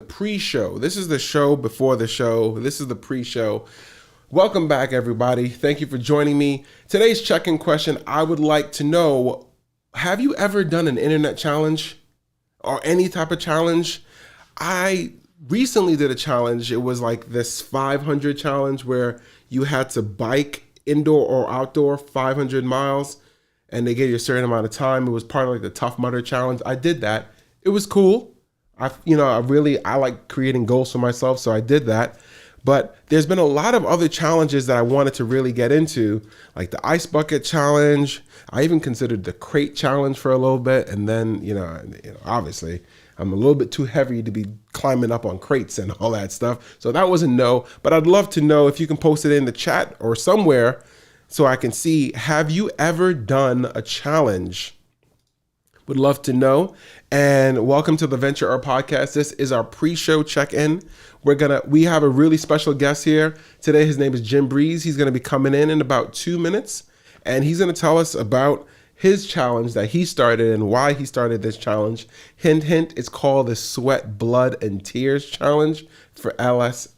Pre-show. This is the show before the show. This is the pre-show. Welcome back, everybody. Thank you for joining me. Today's check-in question, I would like to know, have you ever done an internet challenge or any type of challenge? I recently did a challenge. It was like this 500 challenge where you had to bike indoor or outdoor 500 miles and they gave you a certain amount of time. It was part of like the Tough Mudder challenge. I did that. It was cool. I like creating goals for myself, so I did that. But there's been a lot of other challenges that I wanted to really get into, like the ice bucket challenge. I even considered the crate challenge for a little bit, and then obviously I'm a little bit too heavy to be climbing up on crates and all that stuff. So that was a no. But I'd love to know if you can post it in the chat or somewhere so I can see. Have you ever done a challenge? Would love to know. And welcome to the Venture Earth Podcast. This is our pre-show check-in. We have a really special guest here today. His name is Jim Breez. He's gonna be coming in about 2 minutes, and he's gonna tell us about his challenge that he started and why he started this challenge. Hint, hint, it's called the Sweat, Blood, and Tears Challenge for LLS.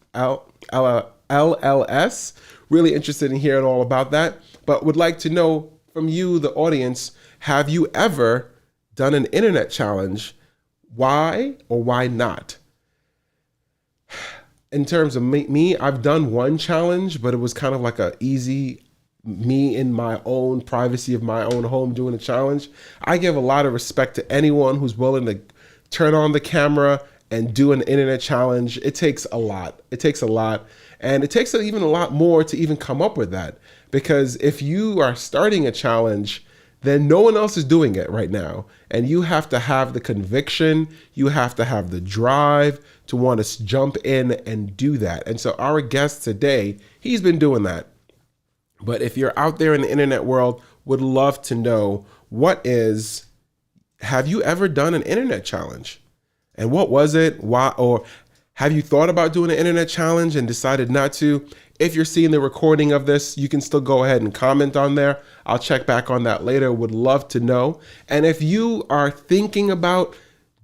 Really interested in hearing all about that, but would like to know from you, the audience, have you ever done an internet challenge? Why or why not? In terms of me, I've done one challenge, but it was kind of like a easy, me in my own privacy of my own home doing a challenge. I give a lot of respect to anyone who's willing to turn on the camera and do an internet challenge. It takes a lot. And it takes even a lot more to even come up with that. Because if you are starting a challenge, then no one else is doing it right now. And you have to have the conviction, you have to have the drive to want to jump in and do that. And so our guest today, he's been doing that. But if you're out there in the internet world, would love to know have you ever done an internet challenge? And what was it? Why? Or have you thought about doing an internet challenge and decided not to? If you're seeing the recording of this, you can still go ahead and comment on there. I'll check back on that later. Would love to know. And if you are thinking about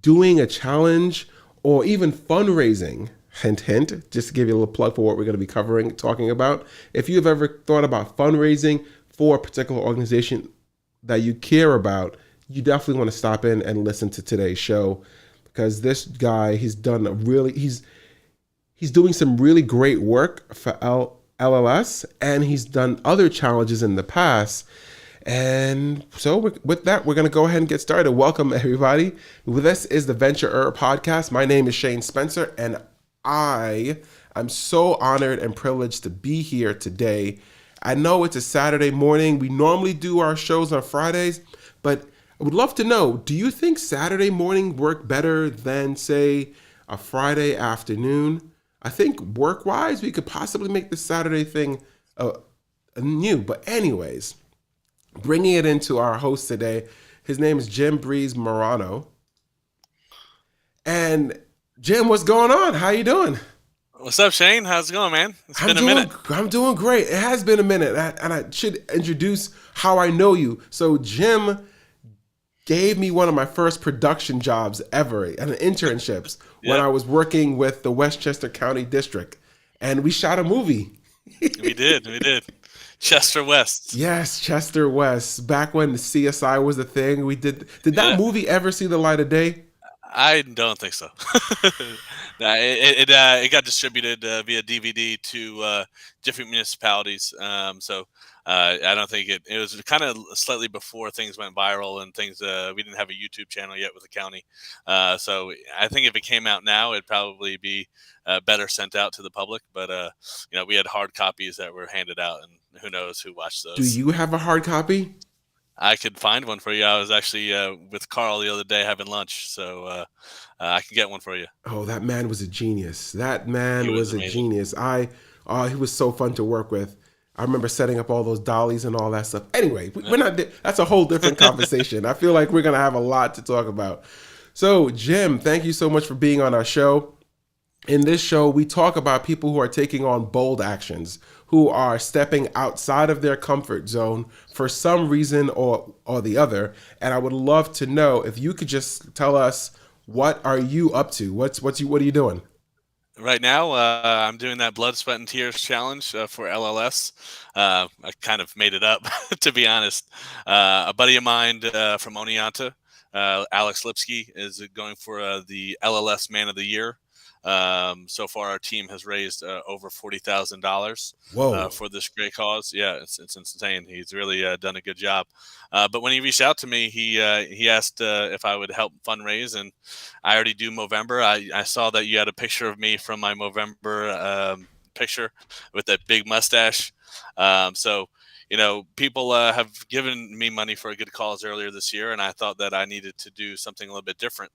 doing a challenge or even fundraising, hint, hint, just to give you a little plug for what we're going to be talking about. If you've ever thought about fundraising for a particular organization that you care about, you definitely want to stop in and listen to today's show, because this guy, he's doing some really great work for LLS, and he's done other challenges in the past. And so with that, we're going to go ahead and get started. Welcome, everybody. This is the Venture Earth Podcast. My name is Shane Spencer, and I am so honored and privileged to be here today. I know it's a Saturday morning. We normally do our shows on Fridays, but I would love to know, do you think Saturday morning work better than, say, a Friday afternoon? I think work-wise, we could possibly make the Saturday thing new. But anyways, bringing it into our host today, his name is Jim Breez Martorano. And Jim, what's going on? How you doing? What's up, Shane? How's it going, man? It's been a minute. I'm doing great. It has been a minute. And I should introduce how I know you. So Jim gave me one of my first production jobs ever, and internships, when I was working with the Westchester County District, and we shot a movie. We did. Chester West. Yes, Chester West. Back when the CSI was a thing, we did. Did that movie ever see the light of day? I don't think so. It got distributed via DVD to different municipalities. I don't think it was kind of slightly before things went viral and things. We didn't have a YouTube channel yet with the county. So I think if it came out now, it'd probably be better sent out to the public. But we had hard copies that were handed out, and who knows who watched those. Do you have a hard copy? I could find one for you. I was actually with Carl the other day having lunch, so I can get one for you. Oh, that man was a genius. That man was a amazing. Genius. He was so fun to work with. I remember setting up all those dollies and all that stuff. Anyway, we're not. That's a whole different conversation. I feel like we're gonna have a lot to talk about. So, Jim, thank you so much for being on our show. In this show, we talk about people who are taking on bold actions, who are stepping outside of their comfort zone for some reason or the other. And I would love to know if you could just tell us What are you up to? What are you doing? Right now, I'm doing that blood, sweat, and tears challenge for LLS. I kind of made it up, to be honest. A buddy of mine from Oneonta, Alex Lipsky, is going for the LLS Man of the Year. So far, our team has raised over $40,000 Whoa. for this great cause. Yeah, it's insane. He's really done a good job. But when he reached out to me, he asked if I would help fundraise, and I already do Movember. I saw that you had a picture of me from my Movember picture with that big mustache. So, people have given me money for a good cause earlier this year, and I thought that I needed to do something a little bit different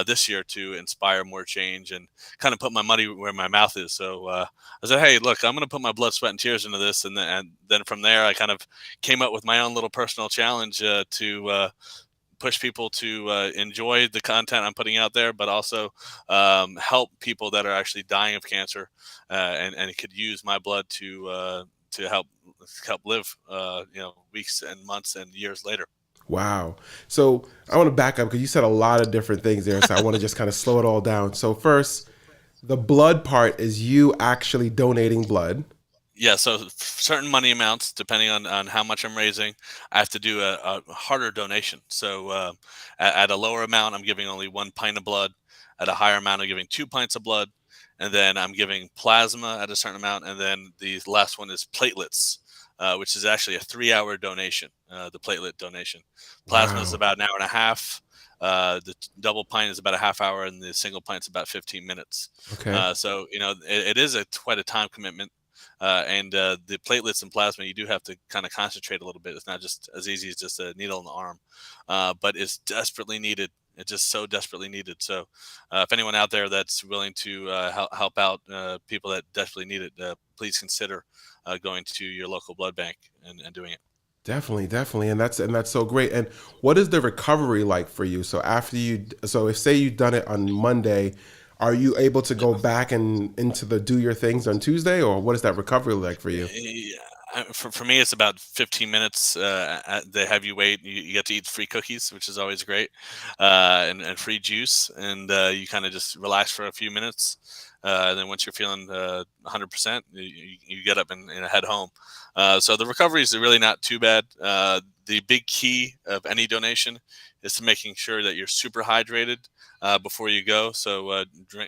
this year to inspire more change and kind of put my money where my mouth is. So I said, hey, look, I'm going to put my blood, sweat, and tears into this. And then from there, I kind of came up with my own little personal challenge to push people to enjoy the content I'm putting out there, but also help people that are actually dying of cancer and could use my blood to help live weeks and months and years later. Wow. So I want to back up because you said a lot of different things there. So I want to just kind of slow it all down. So first, the blood part is you actually donating blood. Yeah, so certain money amounts, depending on how much I'm raising, I have to do a harder donation. So at a lower amount, I'm giving only 1 pint of blood. At a higher amount, I'm giving 2 pints of blood, and then I'm giving plasma at a certain amount, and then the last one is platelets, which is actually a 3-hour donation. The platelet donation, plasma is Wow. about an hour and a half. The double pint is about a half hour, and the single pint is about 15 minutes. Okay. So it is quite a time commitment. And the platelets and plasma, you do have to kind of concentrate a little bit. It's not just as easy as just a needle in the arm, but it's desperately needed. It's just so desperately needed. So, if anyone out there that's willing to help out people that desperately need it, please consider going to your local blood bank and doing it. Definitely, definitely. And that's so great. And what is the recovery like for you? So after so if say you've done it on Monday, are you able to go back and into the do your things on Tuesday, or what is that recovery like for you? Yeah, for me, it's about 15 minutes. They have you wait. You get to eat free cookies, which is always great, and free juice. And you kind of just relax for a few minutes. And then once you're feeling 100%, you get up and head home. So the recovery is really not too bad. The big key of any donation is to making sure that you're super hydrated before you go. So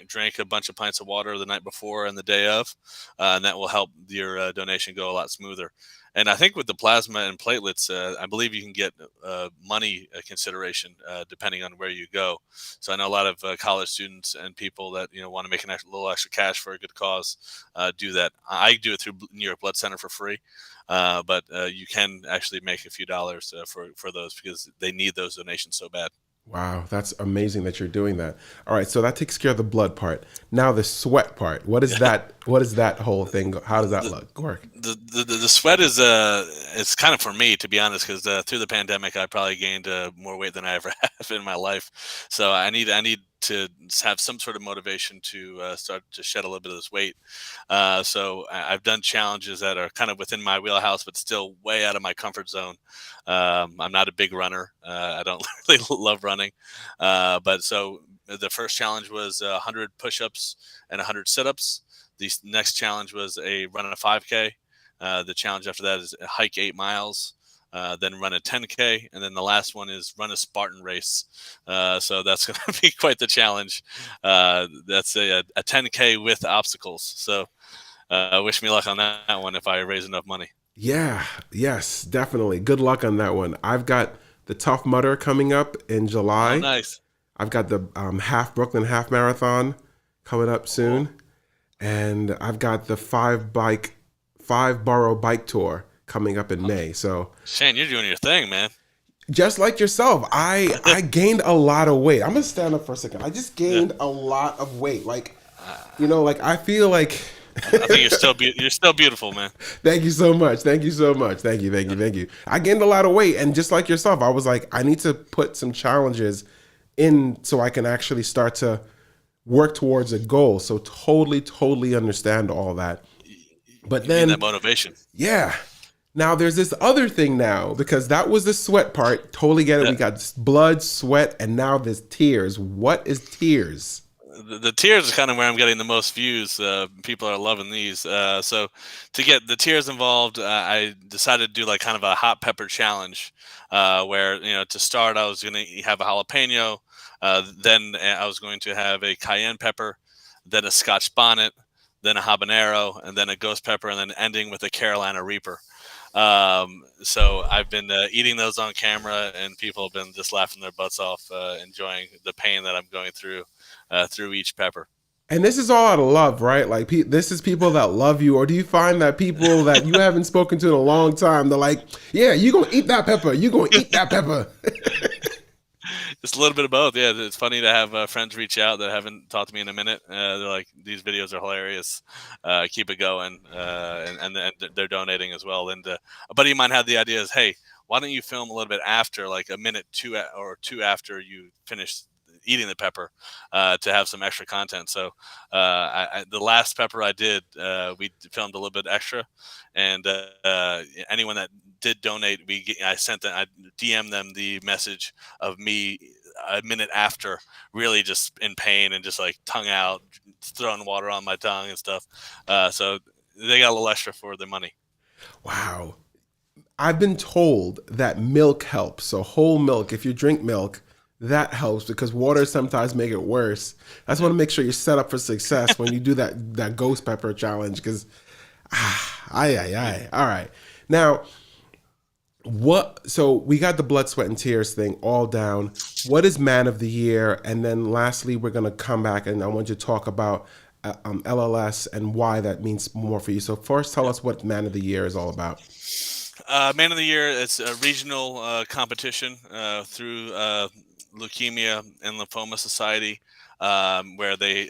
drink a bunch of pints of water the night before and the day of, and that will help your donation go a lot smoother. And I think with the plasma and platelets, I believe you can get money consideration depending on where you go. So I know a lot of college students and people that want to make little extra cash for a good cause do that. I do it through New York Blood Center for free, but you can actually make a few dollars for those because they need those donations so bad. Wow, that's amazing that you're doing that. All right, so that takes care of the blood part. Now the sweat part. What is that? What is that whole thing? How does that the, look work? the sweat is it's kind of for me, to be honest, because through the pandemic I probably gained more weight than I ever have in my life. So I need to have some sort of motivation to start to shed a little bit of this weight. So I've done challenges that are kind of within my wheelhouse, but still way out of my comfort zone. I'm not a big runner. I don't really love running, but so the first challenge was 100 push-ups and 100 sit-ups. The next challenge was a run a 5K. The challenge after that is hike 8 miles, then run a 10K, and then the last one is run a Spartan race. So that's going to be quite the challenge. That's a 10K with obstacles. So wish me luck on that one if I raise enough money. Yeah, yes, definitely. Good luck on that one. I've got the Tough Mudder coming up in Oh, July. nice. I've got the half Brooklyn half marathon coming up Cool. soon, and I've got the five borough bike tour coming up in May. So Shane, you're doing your thing, man. just like yourself, I gained a lot of weight. I'm gonna stand up for a second. I just Yeah. gained a lot of weight. Like I feel like. I think you're still beautiful, man. Thank you so much. Thank you so much. Thank you. Thank you. Thank you. I gained a lot of weight, and just like yourself, I was like, I need to put some challenges in so I can actually start to work towards a goal. So totally, totally understand all that. But You need that then, motivation. yeah, Now there's this other thing now because that was the sweat part. Totally get it. Yeah. We got blood, sweat, and now there's tears. What is tears? The tears is kind of where I'm getting the most views. People are loving these. So to get the tears involved, I decided to do like kind of a hot pepper challenge, where to start I was going to have a jalapeno, then I was going to have a cayenne pepper, then a Scotch bonnet, then a habanero, and then a ghost pepper, and then ending with a Carolina Reaper. So I've been eating those on camera, and people have been just laughing their butts off, enjoying the pain that I'm going through each pepper. And this is all out of love, right? Like this is people that love you, or do you find that people that you haven't spoken to in a long time, they're like, "Yeah, you gonna eat that pepper? You gonna eat that pepper?" Just a little bit of both. Yeah, it's funny to have friends reach out that haven't talked to me in a minute. They're like, "These videos are hilarious. Keep it going," and they're donating as well. And a buddy of mine had the idea is, "Hey, why don't you film a little bit after, like a minute or two after you finish eating the pepper, to have some extra content?" So the last pepper I did, we filmed a little bit extra, and anyone that did donate, I DM them the message of me a minute after, really just in pain and just like tongue out, throwing water on my tongue and stuff. So they got a little extra for their money. Wow. I've been told that milk helps. So whole milk, if you drink milk, that helps because water sometimes make it worse. I just want to make sure you're set up for success when you do that ghost pepper challenge because All right. Now, so we got the blood, sweat, and tears thing all down. What is man of the year? And then lastly, we're going to come back and I want you to talk about LLS and why that means more for you. So first, tell us what man of the year is all about. Man of the Year, it's a regional competition through Leukemia and Lymphoma Society, where they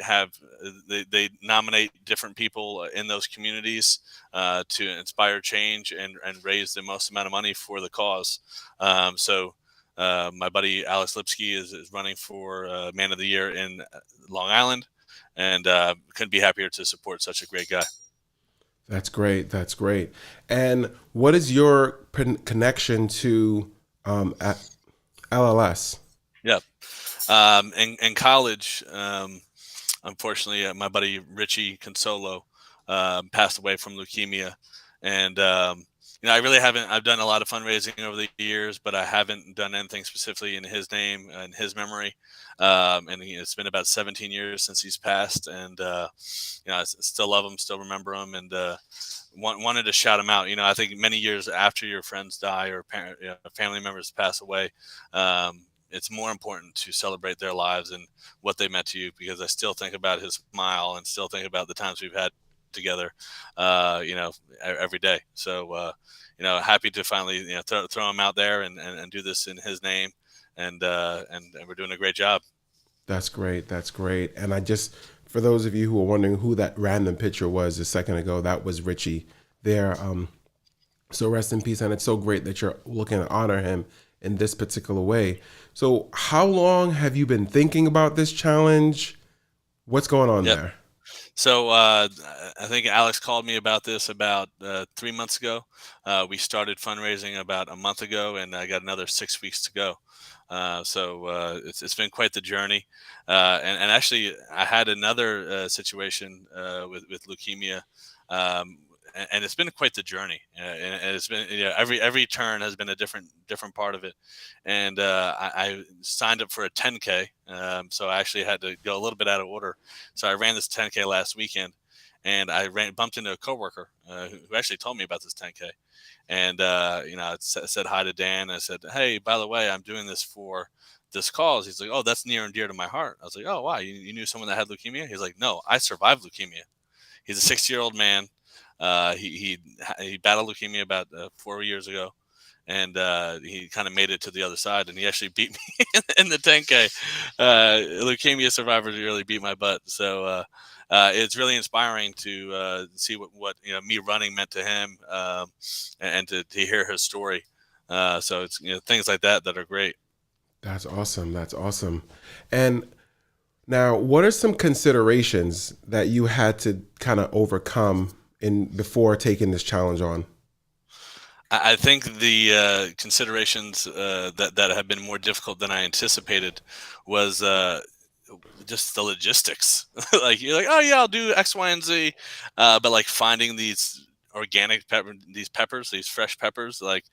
nominate different people in those communities to inspire change and raise the most amount of money for the cause. My buddy Alex Lipsky is running for Man of the Year in Long Island, and couldn't be happier to support such a great guy. That's great. That's great. And what is your connection to LLS? Yeah. In college, unfortunately, my buddy Richie Consolo passed away from leukemia, and I really haven't. I've done a lot of fundraising over the years, but I haven't done anything specifically in his name and his memory. It's been about 17 years since he's passed, and I still love him, still remember him, and wanted to shout him out. I think many years after your friends die or family members pass away, it's more important to celebrate their lives and what they meant to you, because I still think about his smile and still think about the times we've had together, every day. So, happy to finally, throw him out there and do this in his name. And we're doing a great job. That's great. That's great. And for those of you who are wondering who that random picture was a second ago, that was Richie there. So rest in peace. And it's so great that you're looking to honor him in this particular way. So how long have you been thinking about this challenge? What's going on there? So I think Alex called me about this about 3 months ago. We started fundraising about a month ago, and I got another 6 weeks to go. It's been quite the journey. And actually, I had another situation with leukemia. And it's been quite the journey, and it's been every turn has been a different part of it. And I signed up for a 10K, so I actually had to go a little bit out of order. So I ran this 10K last weekend, and I bumped into a coworker who actually told me about this 10K, and I said hi to Dan. I said, "Hey, by the way, I'm doing this for this cause." He's like, "Oh, that's near and dear to my heart." I was like, "Oh, wow, you knew someone that had leukemia?" He's like, "No, I survived leukemia." He's a 60-year-old man. He battled leukemia about 4 years ago, and he kind of made it to the other side. And he actually beat me in the 10K. Leukemia survivors really beat my butt. So it's really inspiring to see what me running meant to him, and to hear his story. So it's things like that are great. That's awesome. That's awesome. And now, what are some considerations that you had to kind of overcome before taking this challenge on? I think the considerations that have been more difficult than I anticipated was just the logistics. Like you're like, oh yeah, I'll do X, Y, and Z, but like finding these organic these peppers, these fresh peppers, like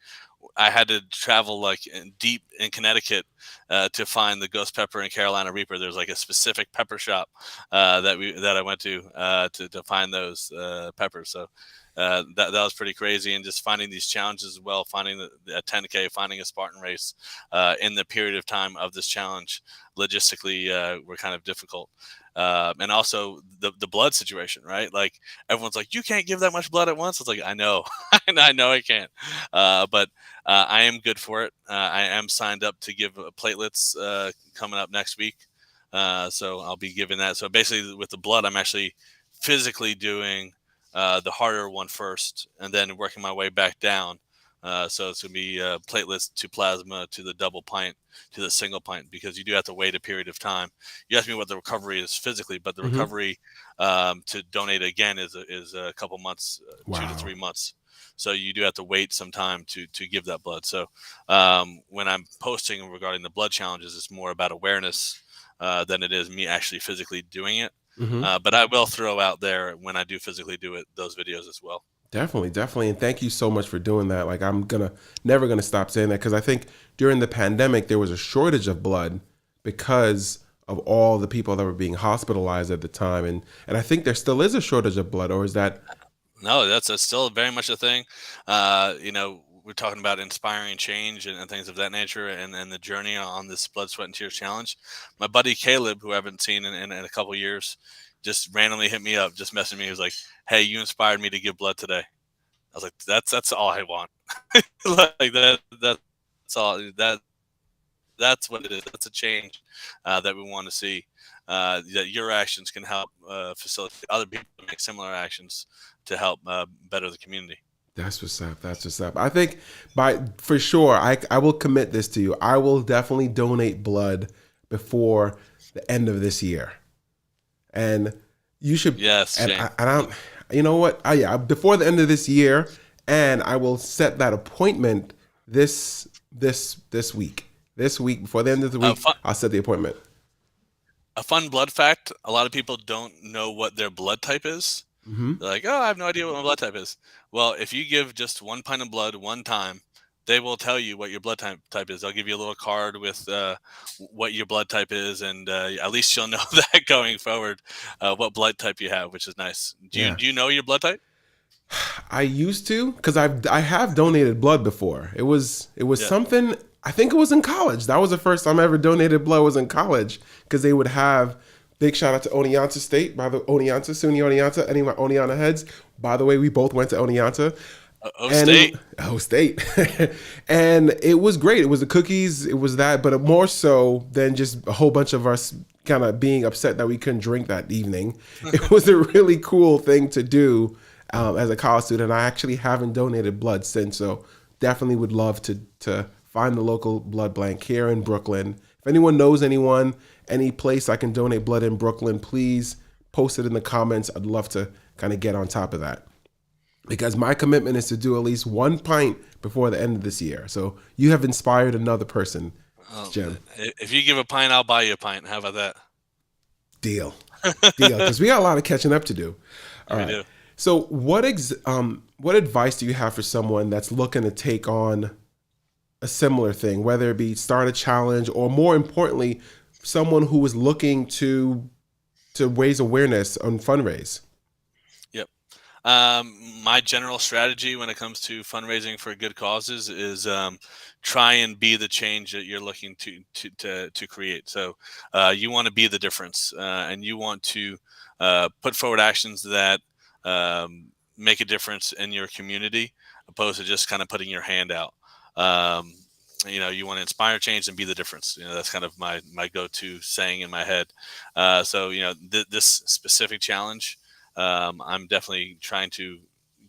I had to travel like deep in Connecticut to find the ghost pepper and Carolina Reaper. There's like a specific pepper shop that I went to find those peppers. So that was pretty crazy, and just finding these challenges as well. Finding a 10K, finding a Spartan race in the period of time of this challenge, logistically were kind of difficult. And also the blood situation, right? Like everyone's like, you can't give that much blood at once. It's like I know, I know I can't, but I am good for it. I am signed up to give platelets coming up next week, so I'll be giving that. So basically, with the blood, I'm actually physically doing the harder one first, and then working my way back down. So it's gonna be platelets to plasma to the double pint to the single pint, because you do have to wait a period of time. You asked me what the recovery is physically, but the Hmm. recovery to donate again is a couple months, 2 to 3 Wow. months. So you do have to wait some time to give that blood. So when I'm posting regarding the blood challenges, it's more about awareness than it is me actually physically doing it. Hmm. But I will throw out there when I do physically do it, those videos as well. Definitely, definitely, and thank you so much for doing that. Like, I'm gonna never gonna stop saying that because I think during the pandemic there was a shortage of blood because of all the people that were being hospitalized at the time, and I think there still is a shortage of blood, or is that? No, that's still very much a thing. We're talking about inspiring change and things of that nature, and the journey on this blood, sweat, and tears challenge. My buddy Caleb, who I haven't seen in a couple years, just randomly hit me up, just messaged me. He was like, "Hey, you inspired me to give blood today." I was like, "That's all I want." Like that's all that's what it is. That's a change that we want to see. That your actions can help facilitate other people to make similar actions to help better the community. That's what's up. That's what's up. I think by for sure, I will commit this to you. I will definitely donate blood before the end of this year, and you should. Yes, And Shane. I don't. You know what? Yeah, before the end of this year, and I will set that appointment this week. This week before the end of the Uh, week, fun, I'll set the appointment. a fun blood fact: a lot of people don't know what their blood type is. Hmm. They're like, "Oh, I have no idea what my blood type is." Well, if you give just 1 pint of blood one time, they will tell you what your blood type is. They'll give you a little card with what your blood type is, and at least you'll know that going forward, what blood type you have, which is nice. Do you Yeah. do you know your blood type? I used to because I have donated blood before. It was Yeah. something. I think it was in college. That was the first time I ever donated blood. Was in college because they would have. Big shout out to Oneonta State, by the Oneonta, SUNY Oneonta, any of my Oneonta heads. By the way, we both went to Oneonta, and State. oh state, and it was great. It was the cookies, it was that, but more so than just a whole bunch of us kind of being upset that we couldn't drink that evening. It was a really cool thing to do as a college student. I actually haven't donated blood since, so definitely would love to find the local blood bank here in Brooklyn. If anyone knows anyone, any place I can donate blood in Brooklyn, please post it in the comments. I'd love to kind of get on top of that because my commitment is to do at least 1 pint before the end of this year. So you have inspired another person, Um, Jim. if you give a pint, I'll buy you a pint. How about that? Deal, deal. Because we got a lot of catching up to do. All We right. do. So what advice do you have for someone that's looking to take on a similar thing, whether it be start a challenge or more importantly, someone who is looking to raise awareness on fundraise? Yep. My general strategy when it comes to fundraising for good causes is try and be the change that you're looking to create. So you want to be the difference, and you want to put forward actions that make a difference in your community, opposed to just kind of putting your hand out. Um, you want to inspire change and be the difference. That's kind of my go-to saying in my head. So this specific challenge, I'm definitely trying to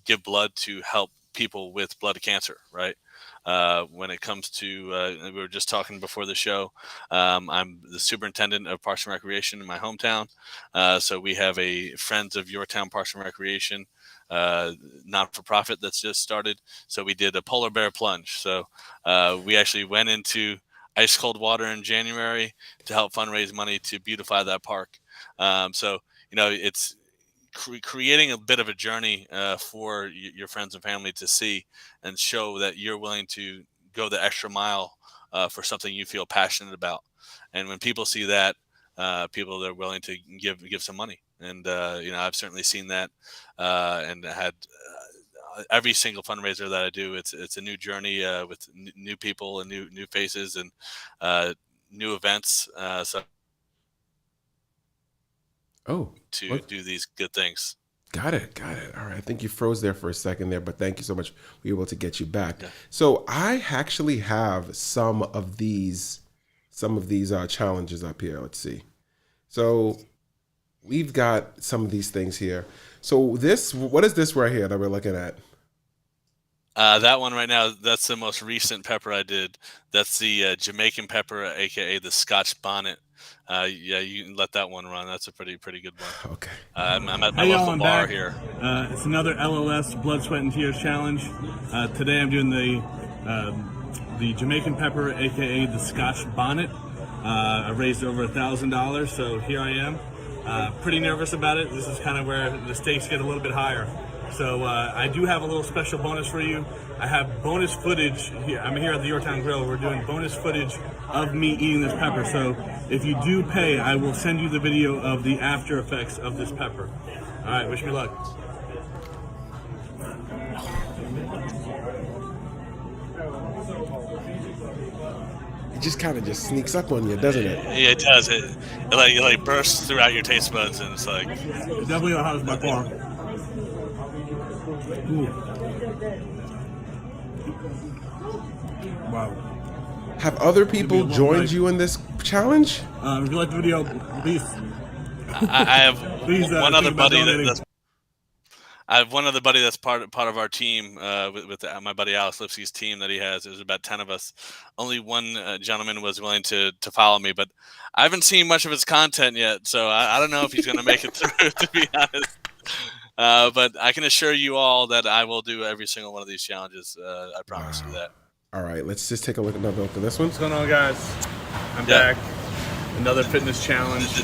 give blood to help people with blood cancer, right? when it comes to, we were just talking before the show. I'm the superintendent of Parks and Recreation in my hometown. So we have a Friends of Your Town Parks and Recreation not-for-profit that's just started. So we did a polar bear plunge. So we actually went into ice cold water in January to help fundraise money to beautify that park. So it's creating a bit of a journey for your friends and family to see and show that you're willing to go the extra mile for something you feel passionate about. And when people see that, people are willing to give some money. And I've certainly seen that, and had every single fundraiser that I do. It's a new journey with new people and new faces and new events. So to do these good things. Got it. All right. I think you froze there for a second there, but thank you so much. We were able to get you back. Yeah. So I actually have some of these challenges up here. Let's see. So we've got some of these things here. So what is this right here that we're looking at? That one right now, that's the most recent pepper I did. That's the Jamaican pepper, aka the Scotch bonnet. Yeah, you can let that one run. That's a pretty good one. Okay. I'm at my local bar here. It's another LLS Blood, Sweat, and Tears challenge. Today I'm doing the Jamaican pepper, aka the Scotch bonnet. I raised over $1,000, so here I am. Pretty nervous about it. This is kind of where the stakes get a little bit higher. So I do have a little special bonus for you. I have bonus footage here. I'm here at the Yorktown Grill. We're doing bonus footage of me eating this pepper. So if you do pay, I will send you the video of the after effects of this pepper. All right, wish me luck. It just kind of just sneaks up on you, doesn't it? Yeah, it does. It like bursts throughout your taste buds, and it's like It's definitely the hottest by far. Ooh. Wow. Have other people joined you in this challenge? If you like the video, please. I have Please, one other think about buddy donating. I have one other buddy that's part of our team with my buddy Alex Lipsky's team that he has. There's about 10 of us. Only one gentleman was willing to follow me, but I haven't seen much of his content yet, so I don't know if he's going to make it through, to be honest. But I can assure you all that I will do every single one of these challenges. I promise you that. All right, let's just take another look at this one. What's going on, guys? I'm back. Another fitness challenge.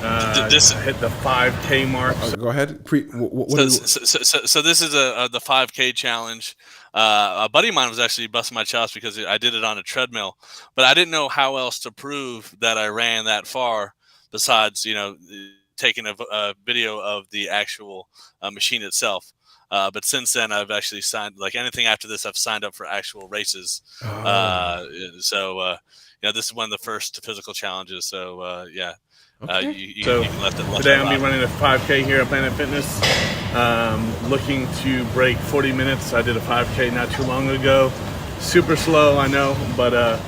I hit the 5K mark. Go ahead. So this is the 5K challenge. A buddy of mine was actually busting my chops because I did it on a treadmill, but I didn't know how else to prove that I ran that far besides, taking a video of the actual machine itself. But since then, I've actually signed, like anything after this, I've signed up for actual races. So this is one of the first physical challenges. So, yeah. Okay. You can let today I'm running a 5K here at Planet Fitness. Looking to break 40 minutes. I did a 5K not too long ago. Super slow, I know, but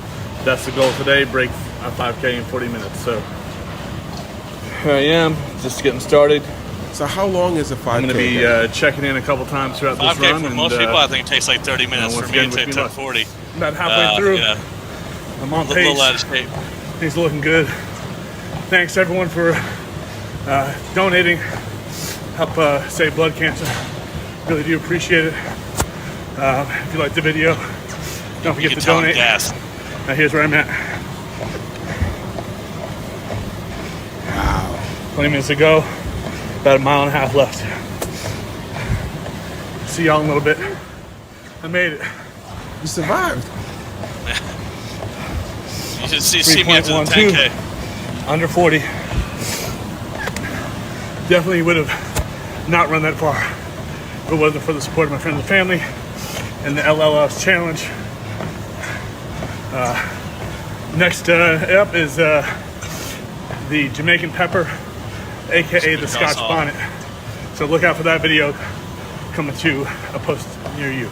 that's the goal today, break a 5K in 40 minutes. So here I am, just getting started. So how long is a 5K? I'm going to be checking in a couple times throughout this 5K run. for most people, I think it takes like 30 minutes. For me, it took 40. About halfway through. Yeah. I'm on A pace. little out of shape. Things are looking good. Thanks everyone for donating, help save blood cancer. Really do appreciate it. If you liked the video, don't forget to donate. Now here's where I'm at. Wow. 20 minutes to go, about a mile and a half left. See y'all in a little bit. I made it. You survived. You should see me after the 10K. Under 40. Definitely would have not run that far if it wasn't for the support of my friends and family and the LLS challenge. Next up is the Jamaican pepper, aka the Scotch bonnet. So look out for that video coming to a post near you.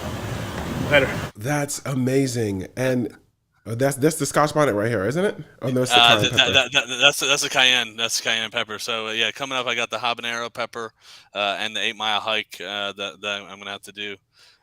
Later. That's amazing. And that's the Scotch bonnet right here, isn't it? Oh, no, it's the cayenne pepper. That's the cayenne. That's the cayenne pepper. So yeah, coming up, I got the habanero pepper and the 8 Mile hike that I'm gonna have to do.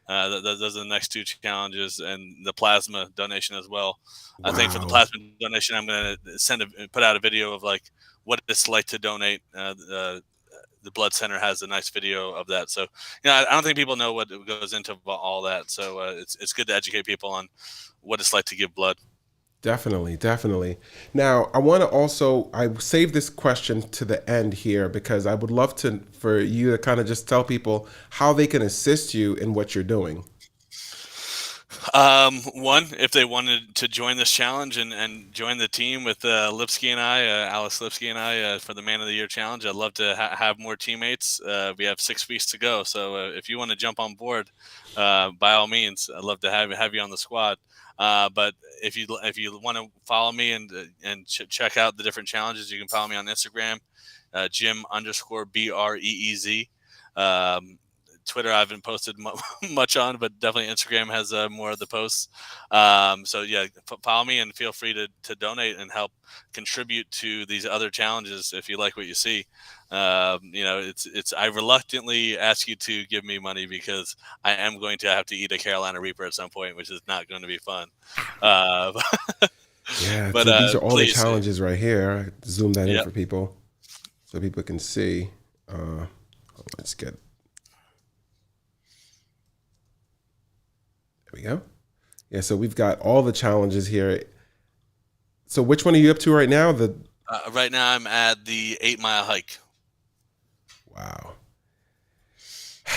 Those are the next two challenges, and the plasma donation as well. I think for the Wow. plasma donation, I'm going to put out a video of like what it's like to donate. The blood center has a nice video of that. So, I don't think people know what goes into all that. So it's good to educate people on what it's like to give blood. Definitely, definitely. Now, I saved this question to the end here because I would love for you to kind of just tell people how they can assist you in what you're doing. One, if they wanted to join this challenge and join the team with Lipsky and I, Alex Lipsky and I, for the Man of the Year challenge, I'd love to have more teammates. We have 6 weeks to go, so if you want to jump on board, by all means, I'd love to have you on the squad. But if you want to follow me and check out the different challenges, you can follow me on Instagram, Jim_Breez. Twitter I haven't posted much on, but definitely Instagram has more of the posts. So yeah, follow me and feel free to donate and help contribute to these other challenges if you like what you see. It's I reluctantly ask you to give me money because I am going to have to eat a Carolina Reaper at some point, which is not going to be fun. Yeah, But so these are all please, the challenges right here. Zoom that in Yep. for people so people can see. Let's get. There we go. Yeah, so we've got all the challenges here. So which one are you up to right now? Right now I'm at the 8-mile hike. Wow.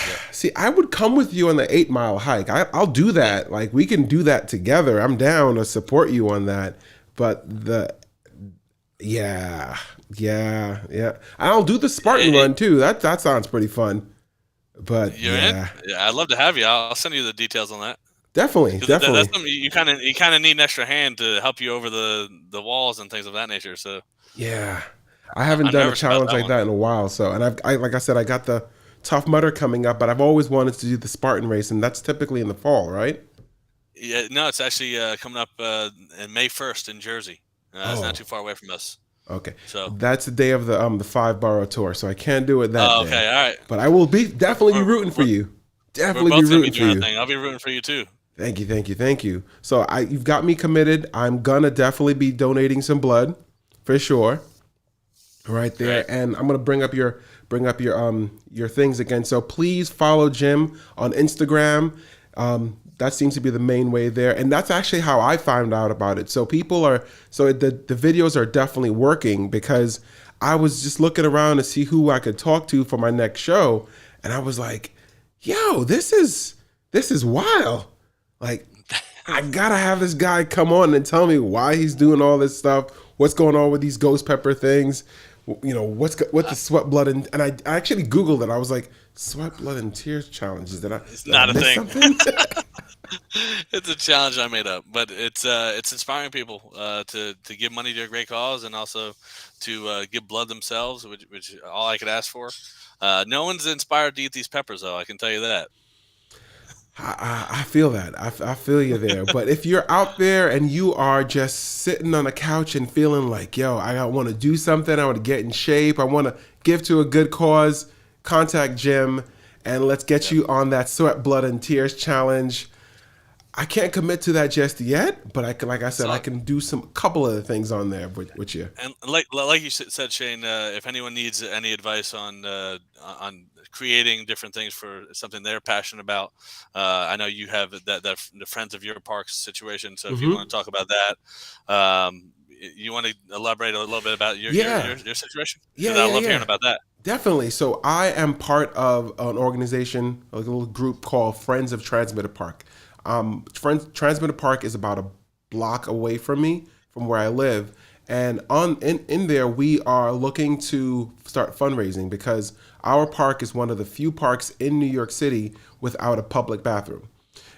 Yep. See, I would come with you on the 8-mile hike. I'll do that. Like, we can do that together. I'm down to support you on that. But yeah. I'll do the Spartan run too. That sounds pretty fun. But You're in? Yeah, I'd love to have you. I'll send you the details on that. Definitely. That's something you kind of need an extra hand to help you over the walls and things of that nature. So yeah, I haven't done a challenge like that in a while. So, and I like I said, I got the Tough Mudder coming up, but I've always wanted to do the Spartan race, and that's typically in the fall, right? Yeah, no, it's actually coming up in May 1st in Jersey. It's not too far away from us. Okay, so that's the day of the 5-borough tour, so I can't do it that day. Okay, all right. But I will definitely be rooting for you. Definitely be rooting for you. I'll be rooting for you too. Thank you. So you've got me committed. I'm gonna definitely be donating some blood, for sure. Right there, right. And I'm gonna bring up your things again. So please follow Jim on Instagram. That seems to be the main way there, and that's actually how I found out about it. So the videos are definitely working because I was just looking around to see who I could talk to for my next show, and I was like, "Yo, this is wild." Like, I gotta have this guy come on and tell me why he's doing all this stuff. What's going on with these ghost pepper things? What the sweat, blood, and I actually Googled it. I was like, sweat, blood, and tears challenges. It's not a thing. Something? It's a challenge I made up, but it's inspiring people to give money to a great cause and also to give blood themselves, which all I could ask for. No one's inspired to eat these peppers, though. I can tell you that. I feel that. I feel you there. But if you're out there and you are just sitting on a couch and feeling like, yo, I want to do something, I want to get in shape, I want to give to a good cause, contact Jim and let's get you on that sweat, blood, and tears challenge. I can't commit to that just yet, but I can do a couple of things on there with you. And like you said, Shane, if anyone needs any advice on creating different things for something they're passionate about, I know you have the Friends of Your Parks situation. So if you want to talk about that, you want to elaborate a little bit about your situation? Yeah, I love hearing about that. Definitely. So I am part of an organization, a little group called Friends of Transmitter Park. Transmitter Park is about a block away from me, from where I live, and in there we are looking to start fundraising because our park is one of the few parks in New York City without a public bathroom.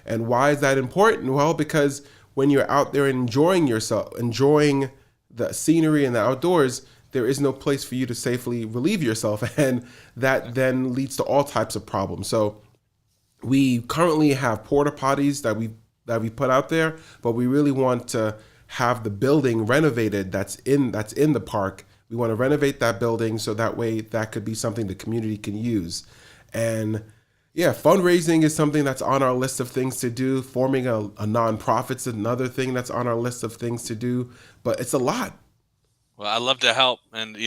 And why is that important? Well, because when you're out there enjoying yourself, enjoying the scenery and the outdoors, there is no place for you to safely relieve yourself, and that then leads to all types of problems. So we currently have porta potties that we put out there, but we really want to have the building renovated that's in the park. We want to renovate that building so that way that could be something the community can use. And Yeah, fundraising is something that's on our list of things to do. Forming a nonprofit's another thing that's on our list of things to do. But it's a lot. Well, I love to help, and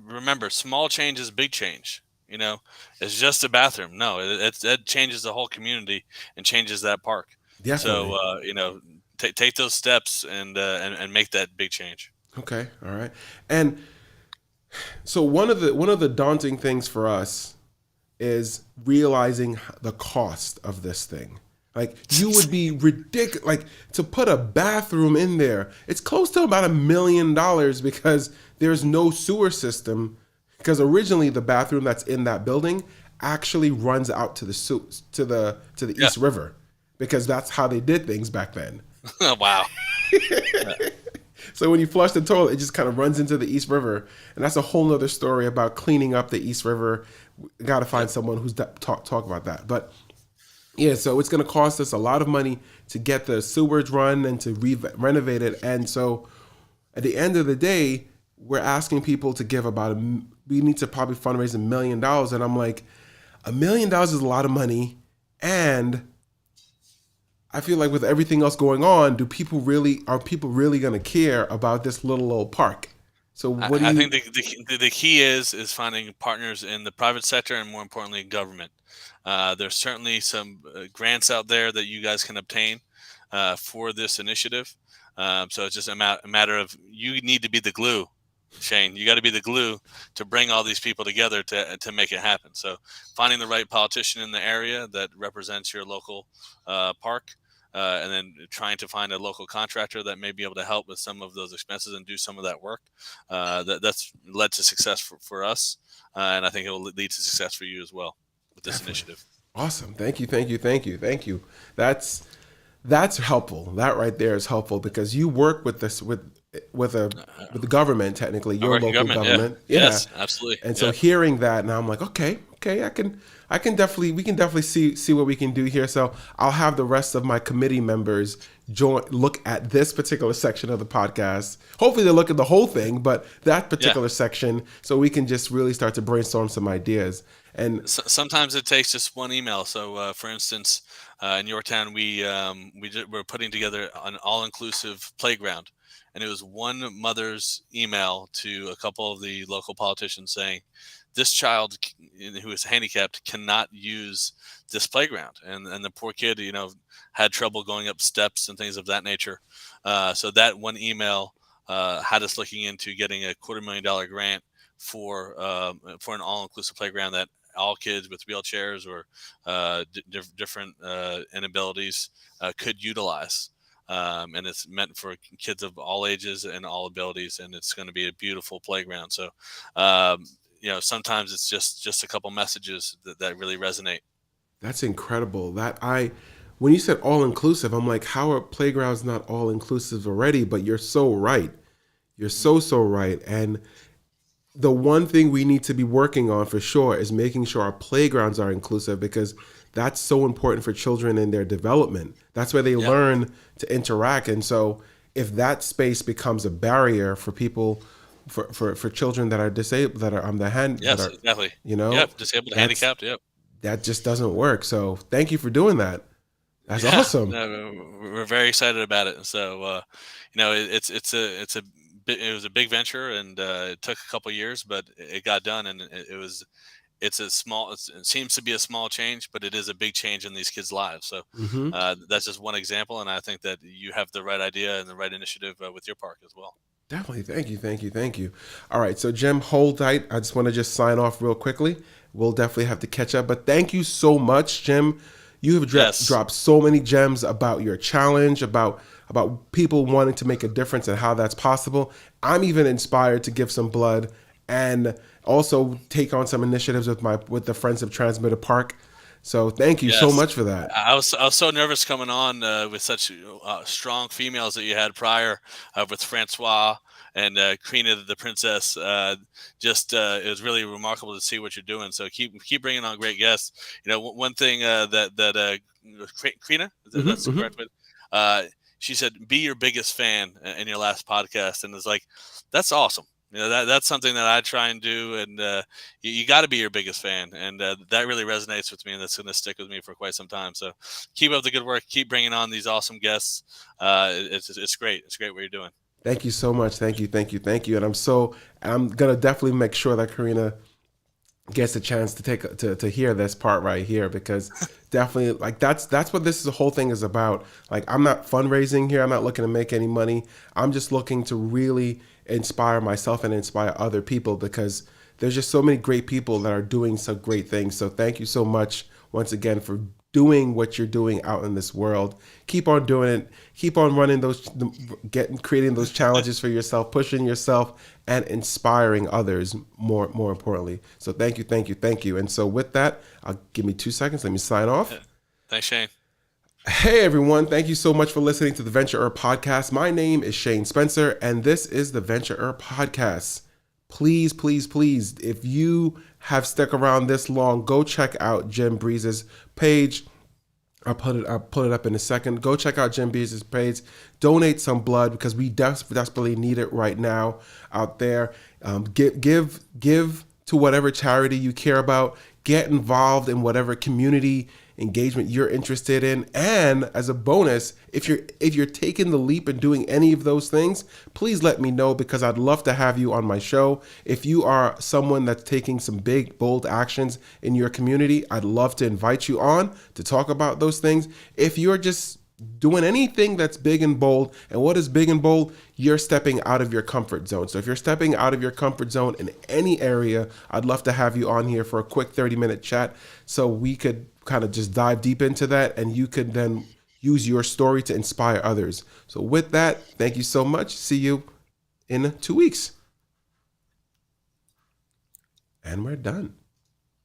remember, small change is big change. It's just a bathroom. No, it changes the whole community and changes that park. So Definitely. take those steps and make that big change. Okay. All right. And so one of the daunting things for us is realizing the cost of this thing. Like you would be ridiculous. Like to put a bathroom in there, it's close to about $1 million because there's no sewer system. Because originally the bathroom that's in that building actually runs out to the Yeah. East River, because that's how they did things back then. Wow. So when you flush the toilet, it just kind of runs into the East River, and that's a whole nother story about cleaning up the East River. Got to find someone who's talk about that. But yeah, so it's going to cost us a lot of money to get the sewage run and to renovate it. And so at the end of the day, we're asking people to give we need to probably fundraise $1 million. And I'm like, $1 million is a lot of money. And I feel like with everything else going on, are people really going to care about this little old park? So what do I you? think the key is finding partners in the private sector and, more importantly, government. There's certainly some grants out there that you guys can obtain for this initiative. So it's just a matter of, you need to be the glue, Shane. You got to be the glue to bring all these people together to make it happen. So finding the right politician in the area that represents your local park, and then trying to find a local contractor that may be able to help with some of those expenses and do some of that work. That's led to success for us, and I think it will lead to success for you as well with this initiative. Awesome. Thank you. That's helpful. That right there is helpful because you work with this with the government, technically your local government. Yeah. Yes, absolutely. And so hearing that, now I'm like, okay, we can definitely see what we can do here. So I'll have the rest of my committee members look at this particular section of the podcast. Hopefully they look at the whole thing, but that particular section, so we can just really start to brainstorm some ideas. And sometimes it takes just one email. So, for instance, in your town, we're putting together an all-inclusive playground, and it was one mother's email to a couple of the local politicians saying, this child who is handicapped cannot use this playground, and the poor kid, had trouble going up steps and things of that nature. So that one email had us looking into getting a $250,000 grant for an all-inclusive playground that all kids with wheelchairs or different inabilities could utilize. And it's meant for kids of all ages and all abilities, and it's going to be a beautiful playground. So, sometimes it's just a couple messages that really resonate. That's incredible. When you said all inclusive, I'm like, how are playgrounds not all inclusive already? But you're so right. You're so right. And the one thing we need to be working on for sure is making sure our playgrounds are inclusive, because that's so important for children in their development. That's where they learn to interact. And so if that space becomes a barrier for people, for children that are disabled, that are on the hand, exactly. Disabled, handicapped. Yep. That just doesn't work. So thank you for doing that. That's awesome. No, we're very excited about it. So, it was a big venture, and it took a couple years, but it got done, and it seems to be a small change, but it is a big change in these kids' lives. So that's just one example, and I think that you have the right idea and the right initiative with your park as well. Definitely. Thank you. All right. So Jim, hold tight. I just want to sign off real quickly. We'll definitely have to catch up, but thank you so much, Jim. You have dropped so many gems about your challenge, about people wanting to make a difference and how that's possible. I'm even inspired to give some blood and also take on some initiatives with the Friends of Transmitter Park. So thank you so much for that. I was so nervous coming on with such strong females that you had prior with Francois and Krina the princess. It was really remarkable to see what you're doing. So keep bringing on great guests. One thing that Krina, that's the correct way. She said, "Be your biggest fan" in your last podcast, and it's like, that's awesome. That's something that I try and do, and you got to be your biggest fan, and that really resonates with me, and that's going to stick with me for quite some time. So keep up the good work, keep bringing on these awesome guests. It's great. It's great what you're doing. Thank you so much. Thank you. And I'm gonna definitely make sure that Karina gets a chance to hear this part right here, because definitely, like, that's what the whole thing is about. Like, I'm not fundraising here. I'm not looking to make any money. I'm just looking to really inspire myself and inspire other people, because there's just so many great people that are doing some great things. So thank you so much once again for doing what you're doing out in this world. Keep on doing it. Keep on running creating those challenges for yourself, pushing yourself, and inspiring others more importantly. So thank you. And so with that, I'll give me 2 seconds. Let me sign off. Yeah. Thanks, Shane. Hey everyone, thank you so much for listening to the Venture podcast. My name is Shane Spencer, and this is the Venture podcast. Please, if you have stuck around this long, go check out Jim Breez's page. I'll put it up in a second. Go check out Jim Breez's page. Donate some blood, because we desperately need it right now out there. Give to whatever charity you care about. Get involved in whatever community engagement you're interested in. And as a bonus, if you're taking the leap and doing any of those things, please let me know, because I'd love to have you on my show. If you are someone that's taking some big, bold actions in your community, I'd love to invite you on to talk about those things. If you're just doing anything that's big and bold, and what is big and bold? You're stepping out of your comfort zone. So if you're stepping out of your comfort zone in any area, I'd love to have you on here for a quick 30-minute chat, so we could kind of just dive deep into that, and you could then use your story to inspire others. So with that, thank you so much. See you in 2 weeks. And we're done.